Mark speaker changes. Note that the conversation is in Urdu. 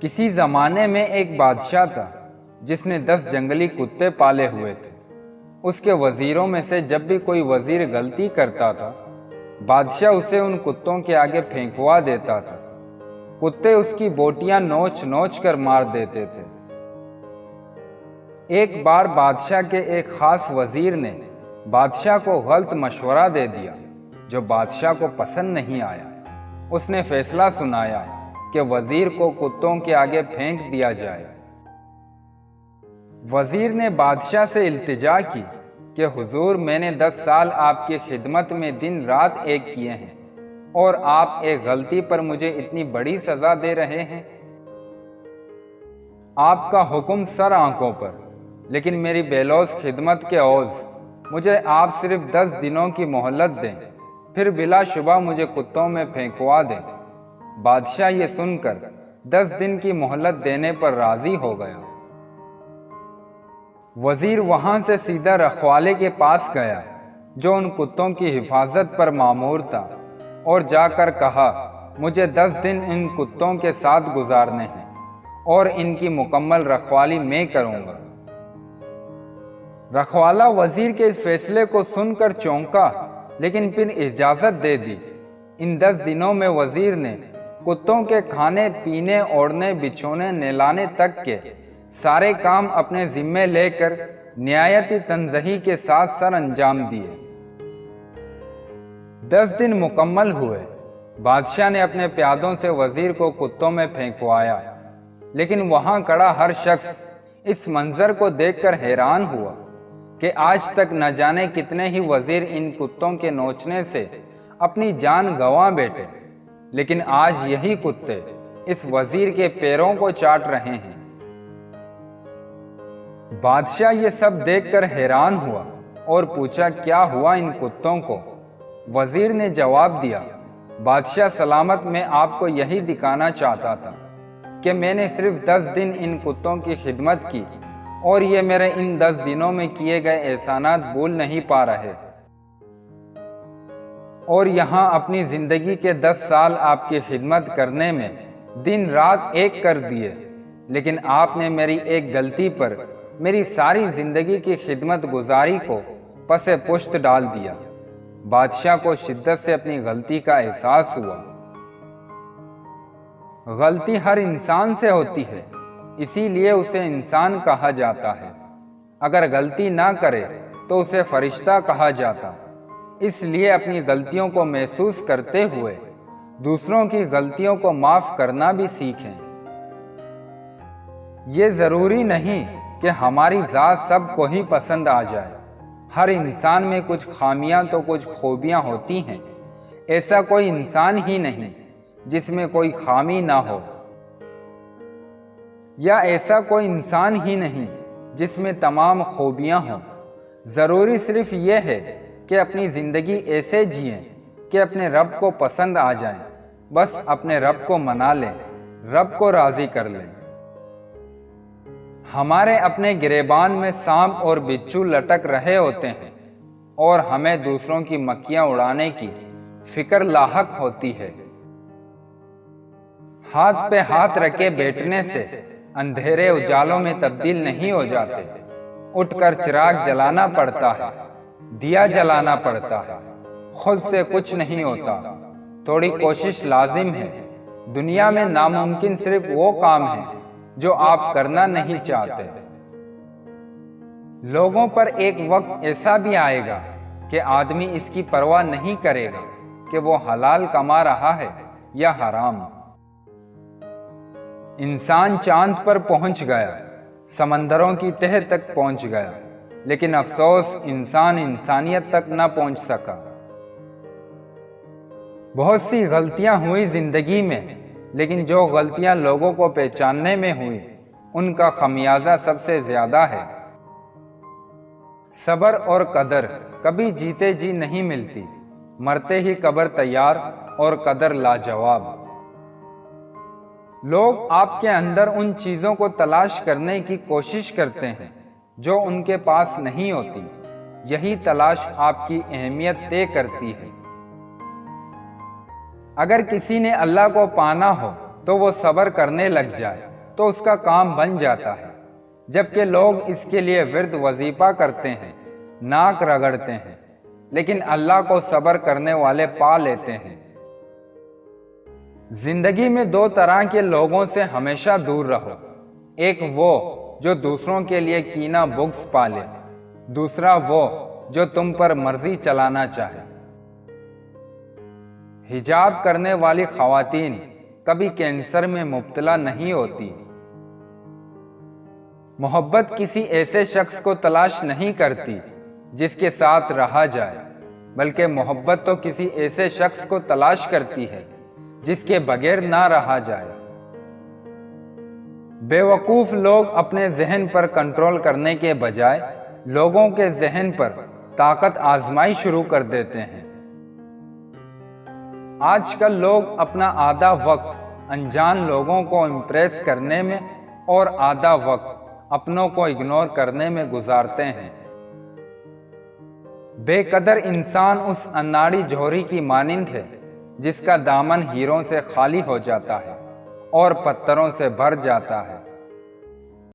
Speaker 1: کسی زمانے میں ایک بادشاہ تھا جس نے 10 جنگلی کتے پالے ہوئے تھے۔ اس کے وزیروں میں سے جب بھی کوئی وزیر غلطی کرتا تھا، بادشاہ اسے ان کتوں کے آگے پھینکوا دیتا تھا۔ کتے اس کی بوٹیاں نوچ نوچ کر مار دیتے تھے۔ ایک بار بادشاہ کے ایک خاص وزیر نے بادشاہ کو غلط مشورہ دے دیا جو بادشاہ کو پسند نہیں آیا۔ اس نے فیصلہ سنایا کہ وزیر کو کتوں کے آگے پھینک دیا جائے۔ وزیر نے بادشاہ سے التجا کی کہ حضور، میں نے 10 سال آپ کی خدمت میں دن رات ایک کیے ہیں اور آپ ایک غلطی پر مجھے اتنی بڑی سزا دے رہے ہیں۔ آپ کا حکم سر آنکھوں پر، لیکن میری بے لوث خدمت کے عوض مجھے آپ صرف 10 دنوں کی مہلت دیں، پھر بلا شبہ مجھے کتوں میں پھینکوا دیں۔ بادشاہ یہ سن کر 10 دن کی مہلت دینے پر راضی ہو گیا۔ وزیر وہاں سے سیدھا رکھوالے کے پاس گیا جو ان کتوں کی حفاظت پر مامور تھا، اور جا کر کہا، مجھے 10 دن ان کتوں کے ساتھ گزارنے ہیں اور ان کی مکمل رکھوالی میں کروں گا۔ رکھوالا وزیر کے اس فیصلے کو سن کر چونکا، لیکن پھر اجازت دے دی۔ ان 10 دنوں میں وزیر نے کتوں کے کھانے پینے، اوڑھنے بچھونے، نہلانے تک کے سارے کام اپنے ذمے لے کر نہایتی تنزیہ کے ساتھ سر انجام دیے۔ 10 دن مکمل ہوئے۔ بادشاہ نے اپنے پیادوں سے وزیر کو کتوں میں پھینکوایا، لیکن وہاں کھڑا ہر شخص اس منظر کو دیکھ کر حیران ہوا کہ آج تک نہ جانے کتنے ہی وزیر ان کتوں کے نوچنے سے اپنی جان گنوا بیٹھے، لیکن آج یہی کتے اس وزیر کے پیروں کو چاٹ رہے ہیں۔ بادشاہ یہ سب دیکھ کر حیران ہوا اور پوچھا، کیا ہوا ان کتوں کو؟ وزیر نے جواب دیا، بادشاہ سلامت، میں آپ کو یہی دکھانا چاہتا تھا کہ میں نے صرف 10 دن ان کتوں کی خدمت کی اور یہ میرے ان 10 دنوں میں کیے گئے احسانات بھول نہیں پا رہے، اور یہاں اپنی زندگی کے 10 سال آپ کی خدمت کرنے میں دن رات ایک کر دیے، لیکن آپ نے میری ایک غلطی پر میری ساری زندگی کی خدمت گزاری کو پس پشت ڈال دیا۔ بادشاہ کو شدت سے اپنی غلطی کا احساس ہوا۔ غلطی ہر انسان سے ہوتی ہے، اسی لیے اسے انسان کہا جاتا ہے۔ اگر غلطی نہ کرے تو اسے فرشتہ کہا جاتا۔ اس لیے اپنی غلطیوں کو محسوس کرتے ہوئے دوسروں کی غلطیوں کو معاف کرنا بھی سیکھیں۔ یہ ضروری نہیں کہ ہماری ذات سب کو ہی پسند آ جائے۔ ہر انسان میں کچھ خامیاں تو کچھ خوبیاں ہوتی ہیں۔ ایسا کوئی انسان ہی نہیں جس میں کوئی خامی نہ ہو، یا ایسا کوئی انسان ہی نہیں جس میں تمام خوبیاں ہوں۔ ضروری صرف یہ ہے کہ اپنی زندگی ایسے جئیں کہ اپنے رب کو پسند آ جائیں۔ بس اپنے رب کو منا لیں، رب کو راضی کر لیں۔ ہمارے اپنے گریبان میں سانپ اور بچھو لٹک رہے ہوتے ہیں اور ہمیں دوسروں کی مکھیاں اڑانے کی فکر لاحق ہوتی ہے۔ ہاتھ پہ ہاتھ رکھے بیٹھنے سے اندھیرے اجالوں میں تبدیل نہیں ہو جاتے۔ اٹھ کر چراغ جلانا پڑتا ہے، دیا جلانا پڑتا ہے۔ خود سے کچھ نہیں ہوتا، تھوڑی کوشش لازم ہے۔ دنیا میں ناممکن صرف وہ کام ہے جو آپ کرنا نہیں چاہتے۔ لوگوں پر ایک وقت ایسا بھی آئے گا کہ آدمی اس کی پرواہ نہیں کرے گا کہ وہ حلال کما رہا ہے یا حرام۔ انسان چاند پر پہنچ گیا، سمندروں کی تہہ تک پہنچ گیا، لیکن افسوس انسان انسانیت تک نہ پہنچ سکا۔ بہت سی غلطیاں ہوئی زندگی میں، لیکن جو غلطیاں لوگوں کو پہچاننے میں ہوئی ان کا خمیازہ سب سے زیادہ ہے۔ صبر اور قدر کبھی جیتے جی نہیں ملتی، مرتے ہی قبر تیار اور قدر لاجواب۔ لوگ آپ کے اندر ان چیزوں کو تلاش کرنے کی کوشش کرتے ہیں جو ان کے پاس نہیں ہوتی۔ یہی تلاش آپ کی اہمیت طے کرتی ہے۔ اگر کسی نے اللہ کو پانا ہو تو وہ صبر کرنے لگ جائے، تو اس کا کام بن جاتا ہے، جبکہ لوگ اس کے لیے ورد وظیفہ کرتے ہیں، ناک رگڑتے ہیں، لیکن اللہ کو صبر کرنے والے پا لیتے ہیں۔ زندگی میں دو طرح کے لوگوں سے ہمیشہ دور رہو، ایک وہ جو دوسروں کے لیے کینہ بغض پالے، دوسرا وہ جو تم پر مرضی چلانا چاہے۔ حجاب کرنے والی خواتین کبھی کینسر میں مبتلا نہیں ہوتی۔ محبت کسی ایسے شخص کو تلاش نہیں کرتی جس کے ساتھ رہا جائے، بلکہ محبت تو کسی ایسے شخص کو تلاش کرتی ہے جس کے بغیر نہ رہا جائے۔ بے وقوف لوگ اپنے ذہن پر کنٹرول کرنے کے بجائے لوگوں کے ذہن پر طاقت آزمائی شروع کر دیتے ہیں۔ آج کل لوگ اپنا آدھا وقت انجان لوگوں کو امپریس کرنے میں اور آدھا وقت اپنوں کو اگنور کرنے میں گزارتے ہیں۔ بے قدر انسان اس اناڑی جوہری کی مانند ہے جس کا دامن ہیروں سے خالی ہو جاتا ہے اور پتھروں سے بھر جاتا ہے۔